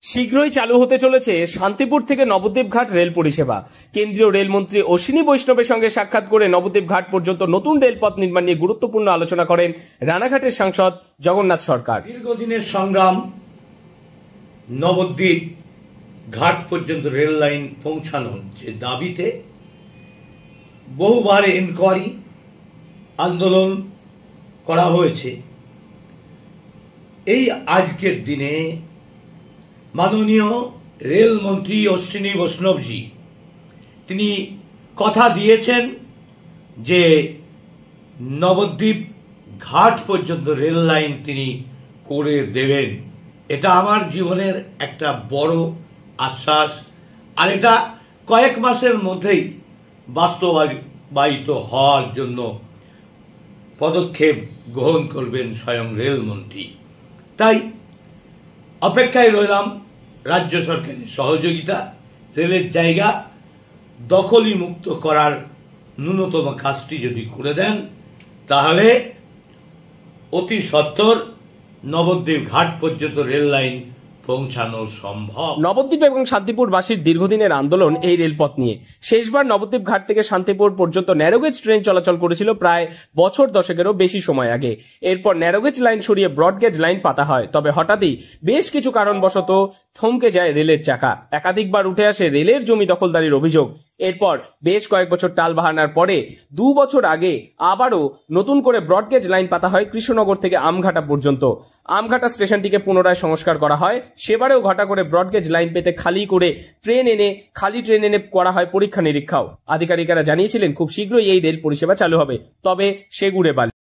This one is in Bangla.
শীঘ্রই চালু হতে চলেছে শান্তিপুর থেকে নবদ্বীপ ঘাট রেল পরিষেবা। কেন্দ্রীয় রেলমন্ত্রী অশ্বিনী বৈষ্ণবের সঙ্গে সাক্ষাৎ করে নবদ্বীপ ঘাট পর্যন্ত নতুন রেলপথ নির্মাণ নিয়ে গুরুত্বপূর্ণ আলোচনা করেন রানাঘাটের সাংসদ জগন্নাথ সরকার। দীর্ঘদিনের সংগ্রাম, নবদ্বীপ ঘাট পর্যন্ত রেল লাইন পৌঁছানোর যে দাবিতে বহুবার এনকোয়ারি আন্দোলন করা হয়েছে। এই আজকের দিনে মাননীয় রেলমন্ত্রী অশ্বিনী বৈষ্ণবজি তিনি কথা দিয়েছেন যে নবদ্বীপ ঘাট পর্যন্ত রেল লাইন তিনি করে দেবেন। এটা আমার জীবনের একটা বড় আশ্বাস, আর এটা কয়েক মাসের মধ্যেই বাস্তবায়িত হওয়ার জন্য পদক্ষেপ গ্রহণ করবেন স্বয়ং রেলমন্ত্রী। তাই অপেক্ষায় রইলাম রাজ্য সরকারের সহযোগিতা, রেলের জায়গা দখলি মুক্ত করার ন্যূনতম কাজটি যদি করে দেন তাহলে অতি সত্বর নবদ্বীপ ঘাট পর্যন্ত রেল লাইন পৌঁছানো সম্ভব। নবদ্বীপ এবং শান্তিপুরবাসীর দীর্ঘদিনের আন্দোলন এই রেলপথ নিয়ে। শেষবার নবদ্বীপ ঘাট থেকে শান্তিপুর পর্যন্ত ন্যারোগেজ ট্রেন চলাচল করেছিল প্রায় বছর দশেকেরও বেশি সময় আগে। এরপর ন্যারোগেজ লাইন সরিয়ে ব্রডগেজ লাইন পাতা হয়, তবে হঠাৎই বেশ কিছু কারণবশত থমকে যায় রেলের চাকা। একাধিকবার উঠে আসে রেলের জমি দখলদারির অভিযোগ। এরপর বেশ কয়েক বছর টালবাহানার পরে 2 বছর আগে আবারও নতুন করে ব্রডগেজ লাইন পাতা হয় কৃষ্ণনগর থেকে আমঘাটা পর্যন্ত। আমঘাটা স্টেশনটিকে পুনরায় সংস্কার করা হয়। সেবারেও ঘটা করে ব্রডগেজ লাইন পেতে খালি ট্রেন এনে করা হয় পরীক্ষা নিরীক্ষাও। আধিকারিকেরা জানিয়েছিলেন খুব শীঘ্রই এই রেল পরিষেবা চালু হবে, তবে সে গুড়ে বালি।